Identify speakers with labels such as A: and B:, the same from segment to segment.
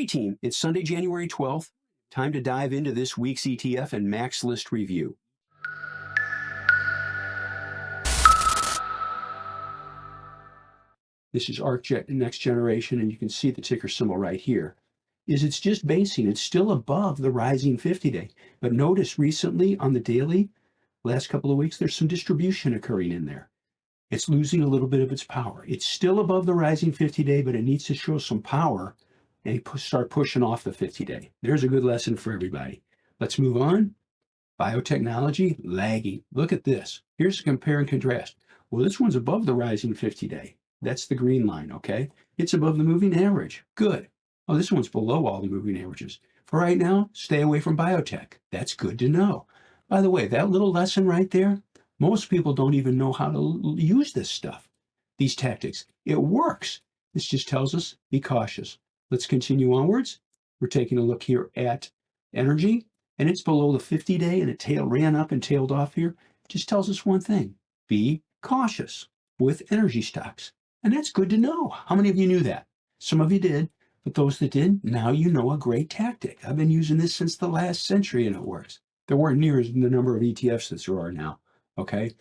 A: Hey team, it's Sunday, January 12th. Time to dive into this week's ETF and MAXLIST review. This is ARKG Next Generation, and you can see the ticker symbol right here. It's just basing. It's still above the rising 50-day. But notice recently on the daily, last couple of weeks, there's some distribution occurring in there. It's losing a little bit of its power. It's still above the rising 50-day, but it needs to show some power and start pushing off the 50-day. There's a good lesson for everybody. Let's move on. Biotechnology, lagging. Look at this. Here's a compare and contrast. Well, this one's above the rising 50-day. That's the green line, okay? It's above the moving average. Good. Oh, this one's below all the moving averages. For right now, stay away from biotech. That's good to know. By the way, that little lesson right there, most people don't even know how to use this stuff, these tactics. It works. This just tells us, be cautious. Let's continue onwards. We're taking a look here at energy, and it's below the 50-day, and it ran up and tailed off here. Just tells us one thing: be cautious with energy stocks. And that's good to know. How many of you knew that? Some of you did, but those that didn't, now you know a great tactic. I've been using this since the last century, and it works. There weren't near as the number of ETFs that there are now, okay?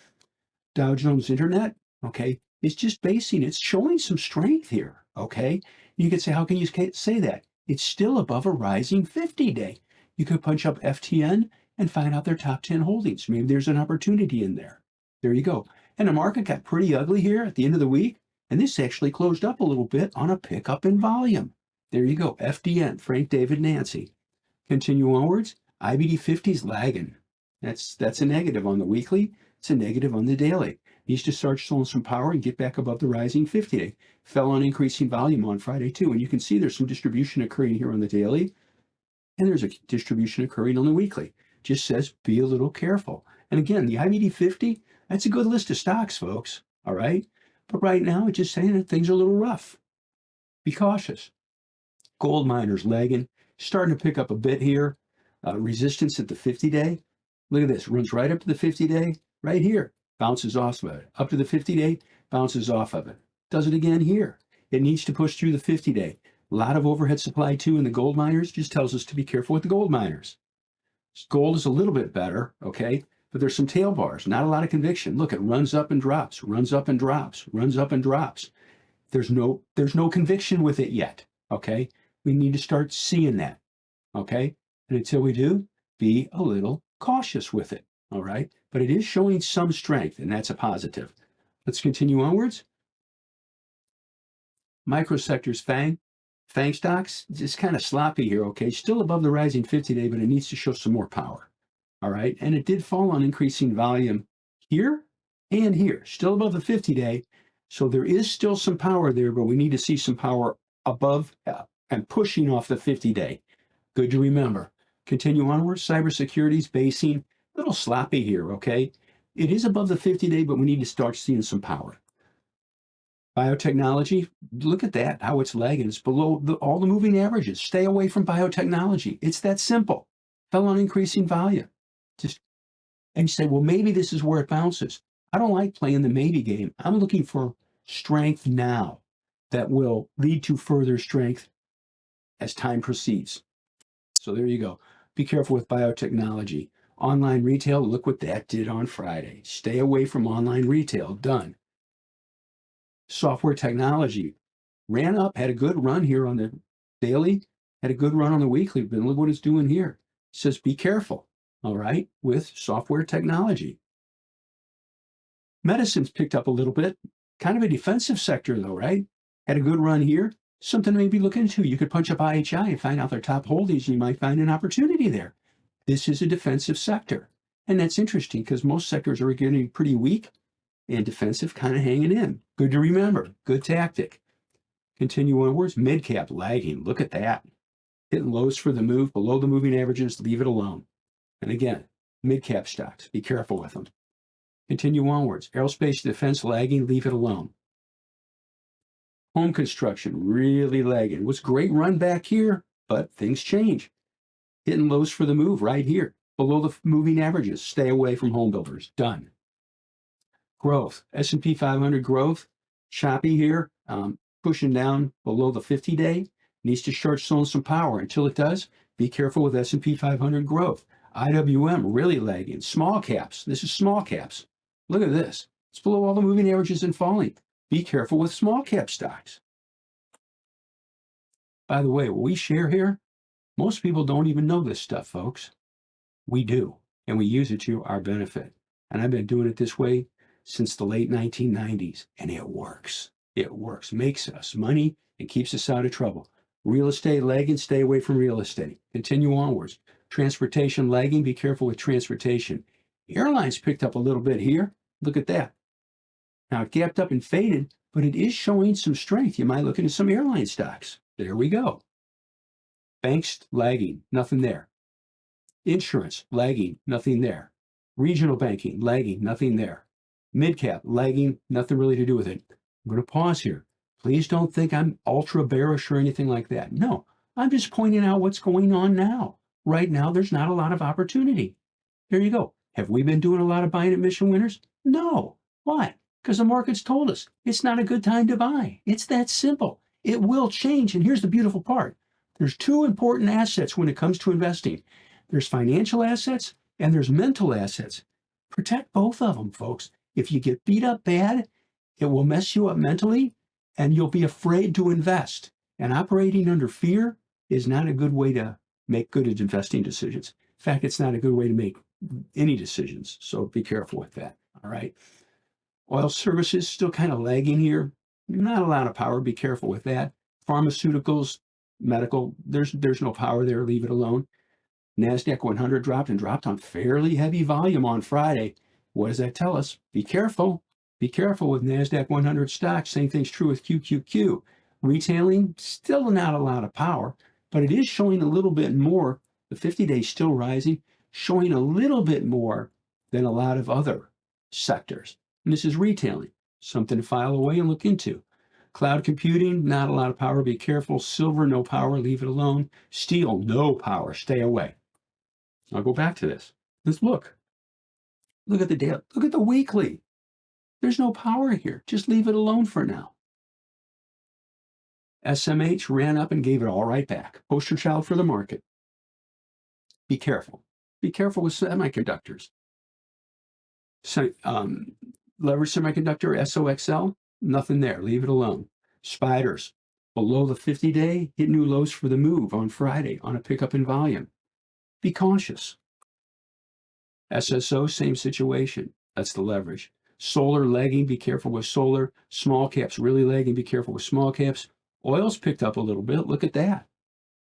A: Dow Jones Internet, okay, it's just basing. It's showing some strength here, okay? You could say, how can you say that? It's still above a rising 50-day. You could punch up FTN and find out their top 10 holdings. Maybe there's an opportunity in there. There you go. And the market got pretty ugly here at the end of the week, and this actually closed up a little bit on a pickup in volume. There you go, FDN, Frank David Nancy. Continue onwards. IBD 50 is lagging. That's a negative on the weekly. It's a negative on the daily. Needs to start showing some power and get back above the rising 50-day. Fell on increasing volume on Friday too. And you can see there's some distribution occurring here on the daily, and there's a distribution occurring on the weekly. Just says be a little careful. And again, the IBD 50, that's a good list of stocks, folks. All right. But right now, it's just saying that things are a little rough. Be cautious. Gold miners lagging, starting to pick up a bit here. Resistance at the 50-day. Look at this, runs right up to the 50-day, right here. Bounces off of it. Up to the 50-day, bounces off of it. Does it again here. It needs to push through the 50-day. A lot of overhead supply too in the gold miners. Just tells us to be careful with the gold miners. Gold is a little bit better, okay? But there's some tail bars, not a lot of conviction. Look, it runs up and drops, runs up and drops, runs up and drops. There's no conviction with it yet, okay? We need to start seeing that, okay? And until we do, be a little cautious with it, all right? But it is showing some strength, and that's a positive. Let's continue onwards. Microsectors, FANG stocks, just kind of sloppy here, okay? Still above the rising 50-day, but it needs to show some more power, all right? And it did fall on increasing volume here and here, still above the 50-day. So there is still some power there, but we need to see some power above and pushing off the 50-day. Good to remember. Continue onward. Cybersecurity's basing, a little sloppy here, okay? It is above the 50-day, but we need to start seeing some power. Biotechnology, look at that, how it's lagging. It's below all the moving averages. Stay away from biotechnology. It's that simple. Fell on increasing volume. And you say, well, maybe this is where it bounces. I don't like playing the maybe game. I'm looking for strength now that will lead to further strength as time proceeds. So there you go. Be careful with biotechnology. Online retail, look what that did on Friday. Stay away from online retail. Done. Software technology ran up, had a good run here on the daily, had a good run on the weekly, but look what it's doing here. It says be careful, all right, with software technology. Medicine's picked up a little bit. Kind of a defensive sector though, right? Had a good run here. Something to maybe look into. You could punch up IHI and find out their top holdings, and you might find an opportunity there. This is a defensive sector. And that's interesting because most sectors are getting pretty weak and defensive kind of hanging in. Good to remember. Good tactic. Continue onwards. Mid-cap lagging. Look at that. Hitting lows for the move, below the moving averages, leave it alone. And again, mid-cap stocks, be careful with them. Continue onwards. Aerospace defense lagging, leave it alone. Home construction really lagging. Was great run back here, but things change. Hitting lows for the move right here. Below the moving averages. Stay away from home builders. Done. Growth. S&P 500 growth. Choppy here. Pushing down below the 50-day. Needs to start showing some power. Until it does, be careful with S&P 500 growth. IWM really lagging. Small caps. This is small caps. Look at this. It's below all the moving averages and falling. Be careful with small cap stocks. By the way, what we share here, most people don't even know this stuff, folks. We do, and we use it to our benefit. And I've been doing it this way since the late 1990s, and it works. It works. Makes us money and keeps us out of trouble. Real estate lagging, stay away from real estate. Continue onwards. Transportation lagging, be careful with transportation. Airlines picked up a little bit here. Look at that. Now it gapped up and faded, but it is showing some strength. You might look into some airline stocks. There we go. Banks lagging, nothing there. Insurance lagging, nothing there. Regional banking lagging, nothing there. Mid-cap lagging, nothing really to do with it. I'm going to pause here. Please don't think I'm ultra bearish or anything like that. No, I'm just pointing out what's going on now. Right now, there's not a lot of opportunity. There you go. Have we been doing a lot of buying at mission winners? No. Why? Because the market's told us it's not a good time to buy. It's that simple. It will change. And here's the beautiful part. There's two important assets when it comes to investing. There's financial assets and there's mental assets. Protect both of them, folks. If you get beat up bad, it will mess you up mentally and you'll be afraid to invest. And operating under fear is not a good way to make good investing decisions. In fact, it's not a good way to make any decisions. So be careful with that. All right. Oil services still kind of lagging here. Not a lot of power. Be careful with that. Pharmaceuticals, medical, there's no power there. Leave it alone. NASDAQ 100 dropped on fairly heavy volume on Friday. What does that tell us? Be careful. Be careful with NASDAQ 100 stocks. Same thing's true with QQQ. Retailing, still not a lot of power, but it is showing a little bit more. The 50-day still rising, showing a little bit more than a lot of other sectors. And this is retailing, something to file away and look into. Cloud computing, not a lot of power. Be careful. Silver, no power. Leave it alone. Steel, no power. Stay away. I'll go back to this. Let's look. Look at the daily. Look at the weekly. There's no power here. Just leave it alone for now. SMH ran up and gave it all right back. Poster child for the market. Be careful. Be careful with semiconductors. So, leverage semiconductor, SOXL, nothing there. Leave it alone. Spiders, below the 50-day, hit new lows for the move on Friday on a pickup in volume. Be cautious. SSO, same situation. That's the leverage. Solar lagging, be careful with solar. Small caps really lagging, be careful with small caps. Oil's picked up a little bit. Look at that.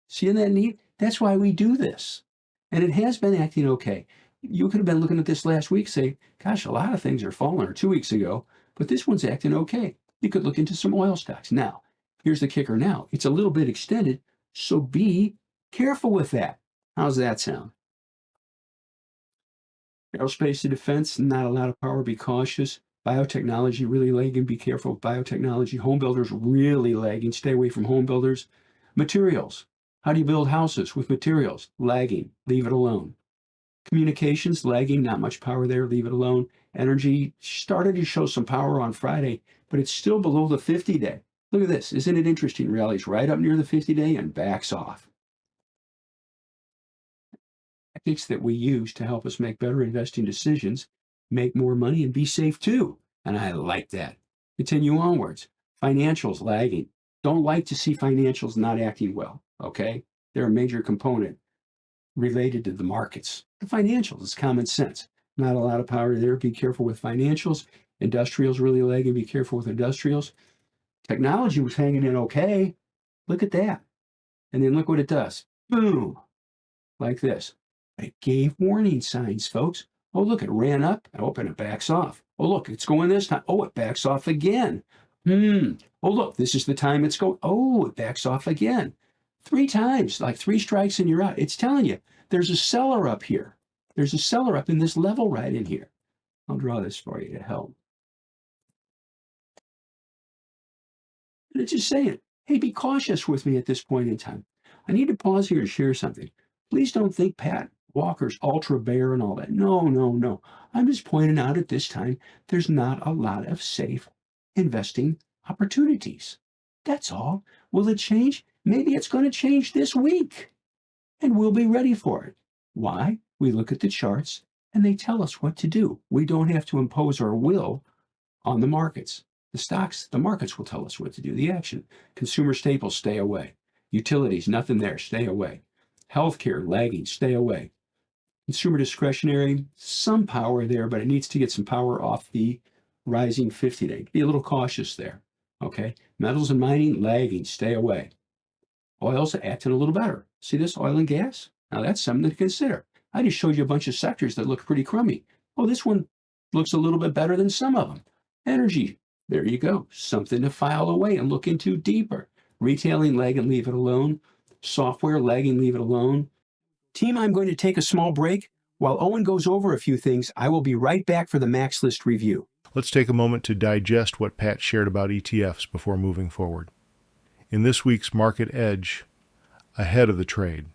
A: See that neat? That's why we do this. And it has been acting okay. You could have been looking at this last week, say, gosh, a lot of things are falling, or 2 weeks ago, but this one's acting okay. You could look into some oil stocks. Now, here's the kicker now. It's a little bit extended, so be careful with that. How's that sound? Aerospace and defense, not a lot of power. Be cautious. Biotechnology, really lagging. Be careful with biotechnology. Home builders, really lagging. Stay away from home builders. Materials. How do you build houses with materials? Lagging. Leave it alone. Communications, lagging. Not much power there. Leave it alone. Energy started to show some power on Friday, but it's still below the 50-day. Look at this. Isn't it interesting? Rallies right up near the 50-day and backs off. Tactics that we use to help us make better investing decisions, make more money, and be safe too. And I like that. Continue onwards. Financials lagging. Don't like to see financials not acting well, okay? They're a major component related to the markets. The financials is common sense. Not a lot of power there. Be careful with financials. Industrials really lagging. Be careful with industrials. Technology was hanging in okay. Look at that. And then look what it does. Boom. Like this. It gave warning signs, folks. Oh, look, it ran up. Oh, and it backs off. Oh, look, it's going this time. Oh, it backs off again. Oh, look, this is the time it's going. Oh, it backs off again. 3 times, like 3 strikes and you're out. It's telling you, there's a seller up here. There's a seller up in this level right in here. I'll draw this for you to help. And it's just saying, hey, be cautious with me at this point in time. I need to pause here to share something. Please don't think Pat Walker's ultra bear and all that. No, no, no. I'm just pointing out at this time, there's not a lot of safe investing opportunities. That's all. Will it change? Maybe it's going to change this week, and we'll be ready for it. Why? We look at the charts, and they tell us what to do. We don't have to impose our will on the markets. The stocks, the markets will tell us what to do. The action. Consumer staples, stay away. Utilities, nothing there, stay away. Healthcare, lagging, stay away. Consumer discretionary, some power there, but it needs to get some power off the rising 50-day. Be a little cautious there, okay? Metals and mining, lagging, stay away. Oil's acting a little better. See this, oil and gas? Now that's something to consider. I just showed you a bunch of sectors that look pretty crummy. Oh, this one looks a little bit better than some of them. Energy, there you go. Something to file away and look into deeper. Retailing, lag and leave it alone. Software, lagging, leave it alone. Team, I'm going to take a small break. While Owen goes over a few things, I will be right back for the MAXLIST review.
B: Let's take a moment to digest what Pat shared about ETFs before moving forward. In this week's Market Edge, ahead of the trade,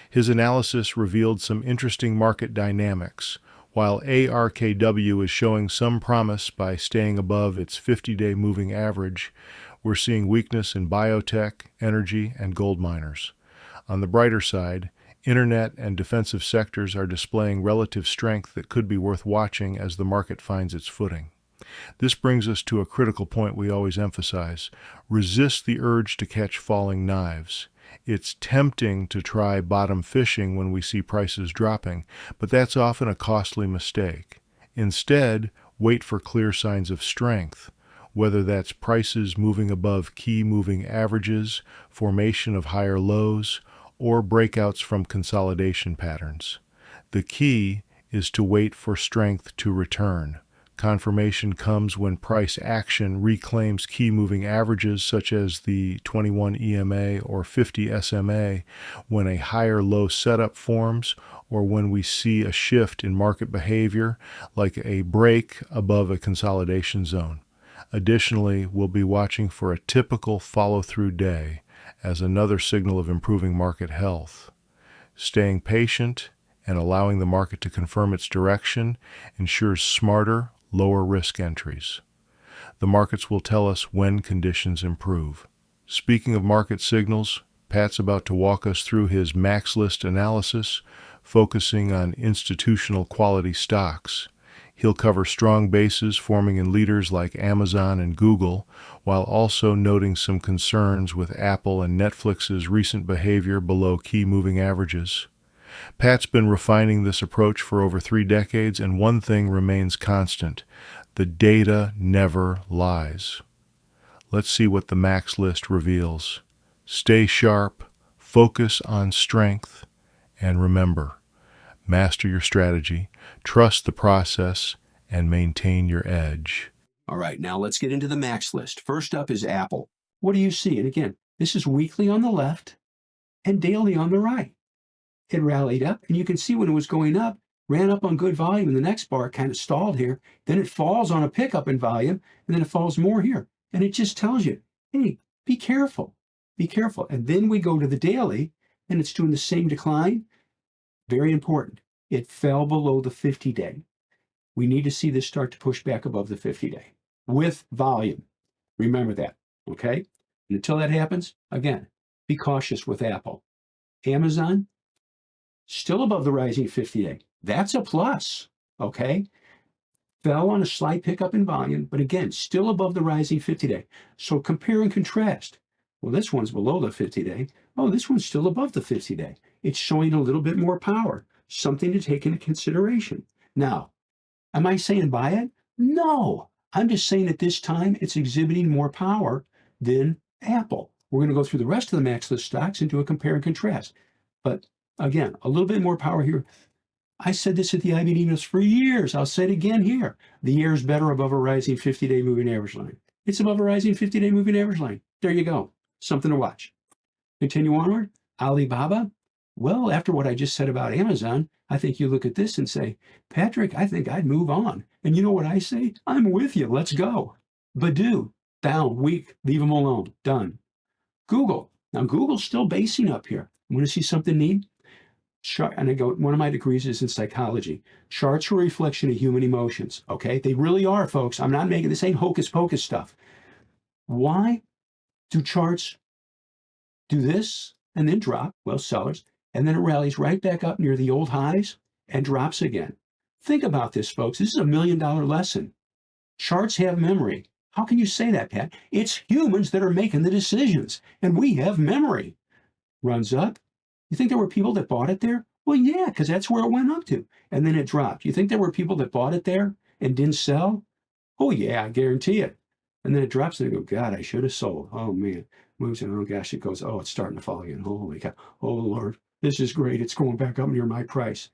B: his analysis revealed some interesting market dynamics. While ARKW is showing some promise by staying above its 50-day moving average, we're seeing weakness in biotech, energy, and gold miners. On the brighter side, internet and defensive sectors are displaying relative strength that could be worth watching as the market finds its footing. This brings us to a critical point we always emphasize. Resist the urge to catch falling knives. It's tempting to try bottom fishing when we see prices dropping, but that's often a costly mistake. Instead, wait for clear signs of strength, whether that's prices moving above key moving averages, formation of higher lows, or breakouts from consolidation patterns. The key is to wait for strength to return. Confirmation comes when price action reclaims key moving averages such as the 21 EMA or 50 SMA, when a higher low setup forms, or when we see a shift in market behavior like a break above a consolidation zone. Additionally, we'll be watching for a typical follow-through day as another signal of improving market health. Staying patient and allowing the market to confirm its direction ensures smarter, lower risk entries. The markets will tell us when conditions improve. Speaking of market signals, Pat's about to walk us through his MAXLIST analysis, focusing on institutional quality stocks. He'll cover strong bases forming in leaders like Amazon and Google, while also noting some concerns with Apple and Netflix's recent behavior below key moving averages. Pat's been refining this approach for over 3 decades, and one thing remains constant: the data never lies. Let's see what the MAXLIST reveals. Stay sharp, focus on strength, and remember, master your strategy, trust the process, and maintain your edge.
A: All right, now let's get into the MAXLIST. First up is Apple. What do you see? And again, this is weekly on the left and daily on the right. It rallied up, and you can see when it was going up, ran up on good volume, and the next bar kind of stalled here. Then it falls on a pickup in volume, and then it falls more here. And it just tells you, hey, be careful, be careful. And then we go to the daily, and it's doing the same decline. Very important. It fell below the 50-day. We need to see this start to push back above the 50-day with volume. Remember that, okay? And until that happens, again, be cautious with Apple. Amazon, still above the rising 50-day. That's a plus, okay? Fell on a slight pickup in volume, but again, still above the rising 50-day. So compare and contrast. Well, this one's below the 50-day. Oh, this one's still above the 50-day. It's showing a little bit more power, something to take into consideration. Now, am I saying buy it? No. I'm just saying at this time, it's exhibiting more power than Apple. We're going to go through the rest of the MAXLIST stocks and do a compare and contrast. But again, a little bit more power here. I said this at the IBUY meetings for years. I'll say it again here. The year is better above a rising 50-day moving average line. It's above a rising 50-day moving average line. There you go. Something to watch. Continue onward. Alibaba. Well, after what I just said about Amazon, I think you look at this and say, Patrick, I think I'd move on. And you know what I say? I'm with you. Let's go. BIDU, down, weak, leave them alone. Done. Google. Now, Google's still basing up here. Want to see something neat? And I go, one of my degrees is in psychology. Charts are a reflection of human emotions, okay? They really are, folks. I'm not making this ain't hocus pocus stuff. Why do charts do this and then drop, well, sellers, and then it rallies right back up near the old highs and drops again. Think about this, folks. This is $1 million lesson. Charts have memory. How can you say that, Pat? It's humans that are making the decisions, and we have memory. Runs up. You think there were people that bought it there? Well, yeah, because that's where it went up to, and then it dropped. You think there were people that bought it there and didn't sell? Oh, yeah, I guarantee it. And then it drops and they go, God, I should have sold. Oh, man. Moves and oh, gosh, it goes, oh, it's starting to fall again. Holy cow. Oh, Lord, this is great. It's going back up near my price.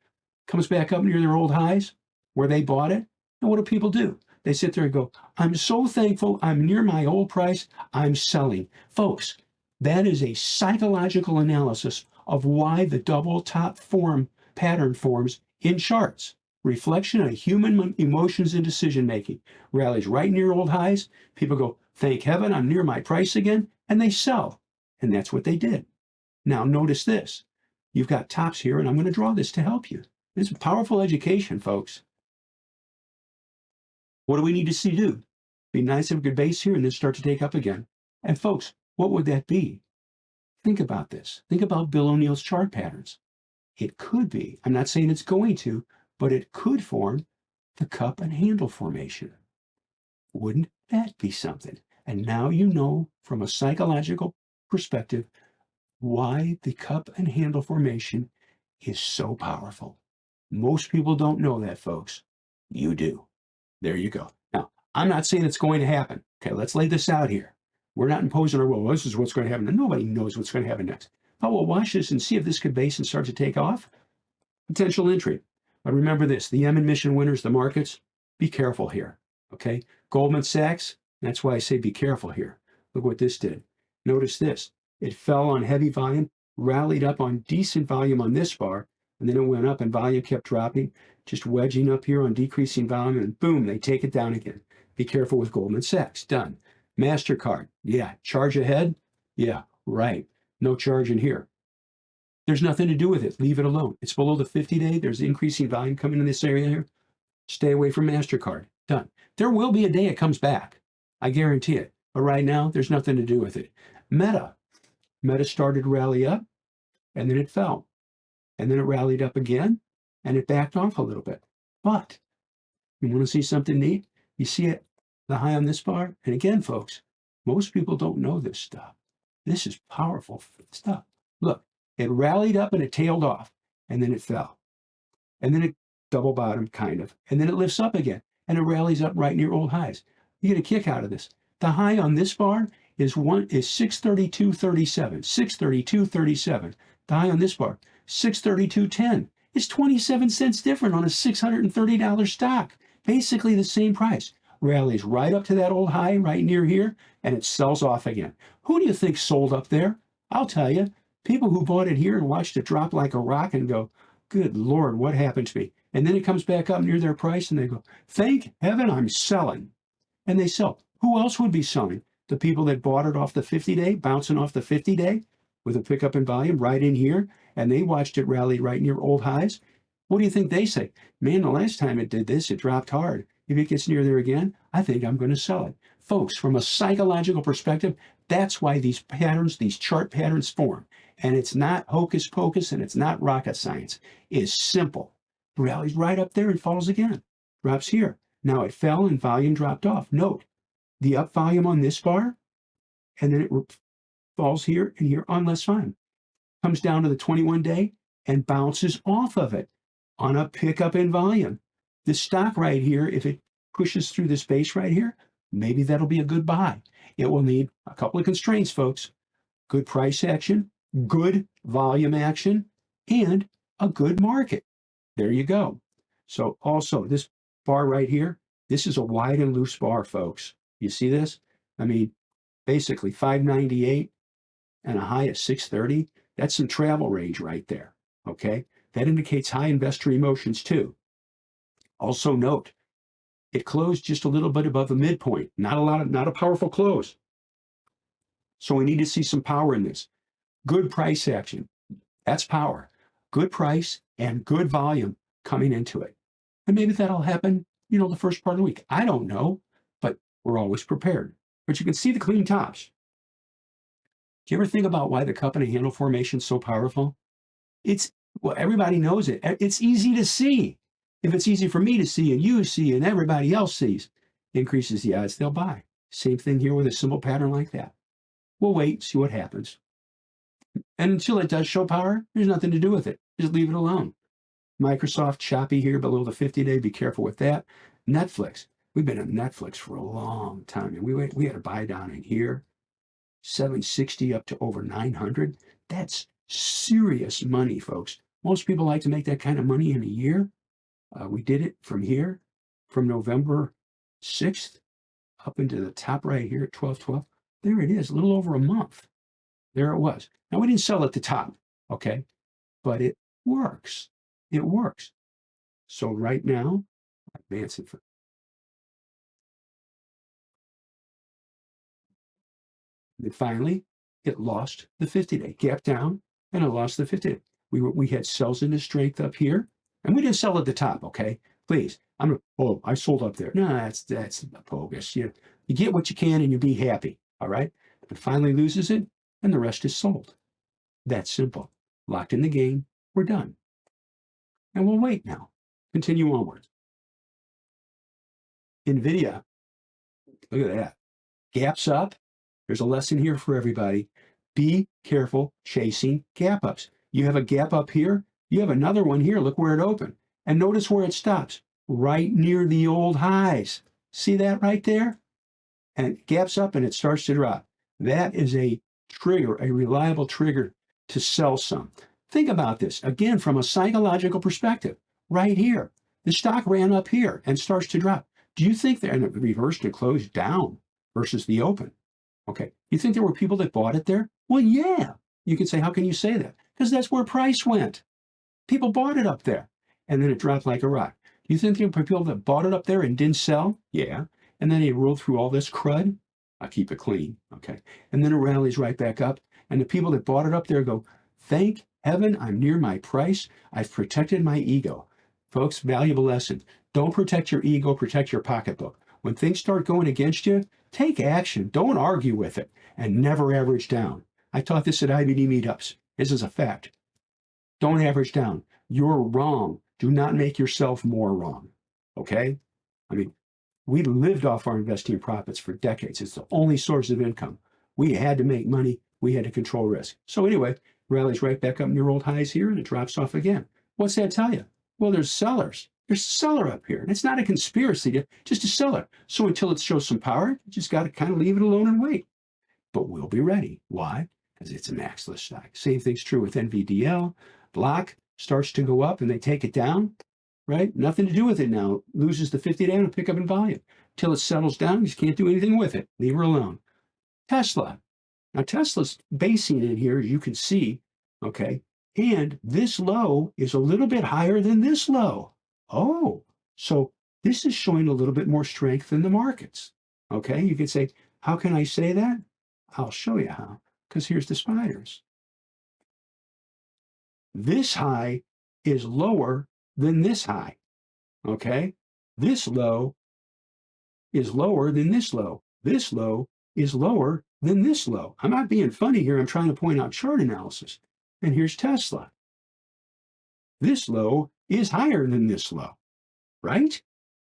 A: Comes back up near their old highs where they bought it. And what do people do? They sit there and go, I'm so thankful. I'm near my old price. I'm selling. Folks, that is a psychological analysis of why the double top form pattern forms in charts. Reflection of human emotions and decision making. Rallies right near old highs. People go, thank heaven, I'm near my price again, and they sell. And that's what they did. Now, notice this. You've got tops here, and I'm going to draw this to help you. It's a powerful education, folks. What do we need to see do? Be nice, have a good base here, and then start to take up again. And folks, what would that be? Think about this. Think about Bill O'Neill's chart patterns. It could be, I'm not saying it's going to, but it could form the cup and handle formation. Wouldn't that be something? And now you know from a psychological perspective why the cup and handle formation is so powerful. Most people don't know that, folks. You do. There you go. Now, I'm not saying it's going to happen. Okay, let's lay this out here. We're not imposing our will. This is what's going to happen. And nobody knows what's going to happen next. But we'll watch this and see if this could base and start to take off. Potential entry. But remember this, the M and mission winners, the markets, be careful here, okay? Goldman Sachs, that's why I say be careful here. Look what this did. Notice this. It fell on heavy volume, rallied up on decent volume on this bar, and then it went up and volume kept dropping, just wedging up here on decreasing volume, and boom, they take it down again. Be careful with Goldman Sachs. Done. MasterCard, yeah. Charge ahead? Yeah, right. No charge in here. There's nothing to do with it. Leave it alone. It's below the 50-day. There's increasing volume coming in this area here. Stay away from MasterCard. Done. There will be a day it comes back. I guarantee it. But right now, there's nothing to do with it. Meta. Meta started to rally up, and then it fell. And then it rallied up again, and it backed off a little bit. But you want to see something neat? You see it, the high on this bar? And again, folks, most people don't know this stuff. This is powerful stuff. Look. It rallied up and it tailed off, and then it fell. And then it double bottomed, kind of. And then it lifts up again, and it rallies up right near old highs. You get a kick out of this. The high on this bar is 632.37. 632.37. The high on this bar, 632.10. It's 27 cents different on a $630 stock. Basically the same price. Rallies right up to that old high right near here, and it sells off again. Who do you think sold up there? I'll tell you. People who bought it here and watched it drop like a rock and go, good Lord, what happened to me? And then it comes back up near their price and they go, thank heaven I'm selling. And they sell. Who else would be selling? The people that bought it off the 50-day, bouncing off the 50-day with a pickup in volume right in here, and they watched it rally right near old highs. What do you think they say? Man, the last time it did this, it dropped hard. If it gets near there again, I think I'm going to sell it. Folks, from a psychological perspective, that's why these patterns, these chart patterns form. And it's not hocus pocus and it's not rocket science. It's simple. Rallies right up there and falls again. Drops here. Now it fell and volume dropped off. Note the up volume on this bar, and then it falls here and here on less volume. Comes down to the 21-day and bounces off of it on a pickup in volume. This stock right here, if it pushes through this base right here, maybe that'll be a good buy. It will need a couple of constraints, folks. Good price action, good volume action, and a good market. There you go. So also this bar right here, this is a wide and loose bar, folks. You see this? I mean, basically 598 and a high of 630. That's some travel range right there, okay? That indicates high investor emotions too. Also note, it closed just a little bit above the midpoint. Not a powerful close. So we need to see some power in this. Good price action. That's power. Good price and good volume coming into it. And maybe that'll happen, the first part of the week. I don't know, but we're always prepared. But you can see the clean tops. Do you ever think about why the cup and handle formation is so powerful? Well, everybody knows it. It's easy to see. If it's easy for me to see and you see and everybody else sees, increases the odds they'll buy. Same thing here with a simple pattern like that. We'll wait, see what happens. And until it does show power, there's nothing to do with it. Just leave it alone. Microsoft choppy here below the 50-day. Be careful with that. Netflix. We've been on Netflix for a long time. And we had a buy down in here. 760 up to over 900. That's serious money, folks. Most people like to make that kind of money in a year. We did it from here, from November 6th up into the top right here at 1212. There it is, a little over a month. There it was. Now, we didn't sell at the top, okay? But it works. It works. So right now, advancing for. And finally, it lost the 50-day, gap down, and it lost the 50-day. We had sells into strength up here, and we didn't sell at the top, okay? Please, I sold up there. No, that's bogus. You get what you can and you be happy, all right? It finally loses it, and the rest is sold. That's simple. Locked in the game, we're done. And we'll wait now. Continue onward. NVIDIA, look at that. Gaps up. There's a lesson here for everybody. Be careful chasing gap ups. You have a gap up here. You have another one here. Look where it opened. And notice where it stops. Right near the old highs. See that right there? And it gaps up and it starts to drop. That is a trigger, a reliable trigger to sell some. Think about this, again, from a psychological perspective. Right here. The stock ran up here and starts to drop. Do you think that, and it reversed and closed down versus the open? Okay. You think there were people that bought it there? Well, yeah. You can say, how can you say that? Because that's where price went. People bought it up there. And then it dropped like a rock. Do you think there were people that bought it up there and didn't sell? Yeah. And then they rolled through all this crud? I keep it clean. Okay. And then it rallies right back up. And the people that bought it up there go, thank heaven I'm near my price. I've protected my ego. Folks, valuable lesson. Don't protect your ego, protect your pocketbook. When things start going against you, take action. Don't argue with it. And never average down. I taught this at IBD meetups. This is a fact. Don't average down. You're wrong. Do not make yourself more wrong. Okay? I mean, we lived off our investing profits for decades. It's the only source of income. We had to make money. We had to control risk. So anyway, rallies right back up near old highs here and it drops off again. What's that tell you? Well, there's sellers. There's a seller up here. And it's not a conspiracy, just a seller. So until it shows some power, you just got to kind of leave it alone and wait. But we'll be ready. Why? Because it's a MAXLIST stock. Same thing's true with NVDA. Block starts to go up and they take it down, right? Nothing to do with it now. Loses the 50 down and pick up in volume. Till it settles down, you just can't do anything with it. Leave her alone. Tesla. Now, Tesla's basing in here, as you can see, okay? And this low is a little bit higher than this low. Oh, so this is showing a little bit more strength than the markets, okay? You can say, how can I say that? I'll show you how, because here's the spiders. This high is lower than this high, okay? This low is lower than this low. This low is lower than this low. I'm not being funny here. I'm trying to point out chart analysis. And here's Tesla. This low is higher than this low, right?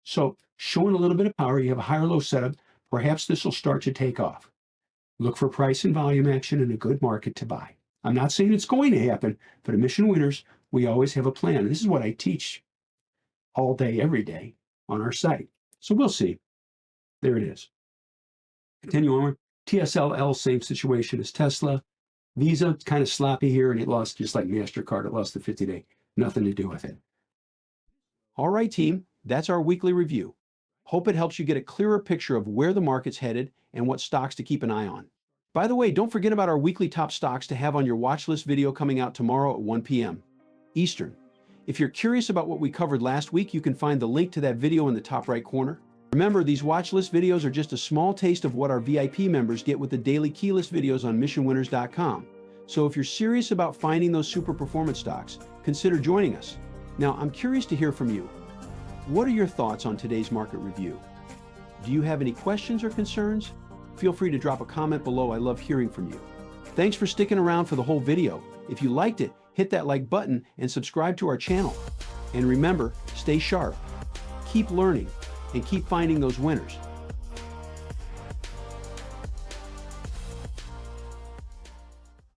A: So showing a little bit of power, you have a higher low setup. Perhaps this will start to take off. Look for price and volume action in a good market to buy. I'm not saying it's going to happen, but at Mission Winners, we always have a plan. And this is what I teach all day, every day on our site. So we'll see. There it is. Continue on. TSLL, same situation as Tesla. Visa, kind of sloppy here, and it lost just like MasterCard. It lost the 50-day. Nothing to do with it. All right, team. That's our weekly review. Hope it helps you get a clearer picture of where the market's headed and what stocks to keep an eye on. By the way, don't forget about our weekly top stocks to have on your watch list video coming out tomorrow at 1 p.m. Eastern. If you're curious about what we covered last week, you can find the link to that video in the top right corner. Remember, these watch list videos are just a small taste of what our VIP members get with the daily key list videos on missionwinners.com. So if you're serious about finding those super performance stocks, consider joining us. Now, I'm curious to hear from you. What are your thoughts on today's market review? Do you have any questions or concerns? Feel free to drop a comment below. I love hearing from you. Thanks for sticking around for the whole video. If you liked it, hit that like button and subscribe to our channel. And remember, stay sharp, keep learning, and keep finding those winners.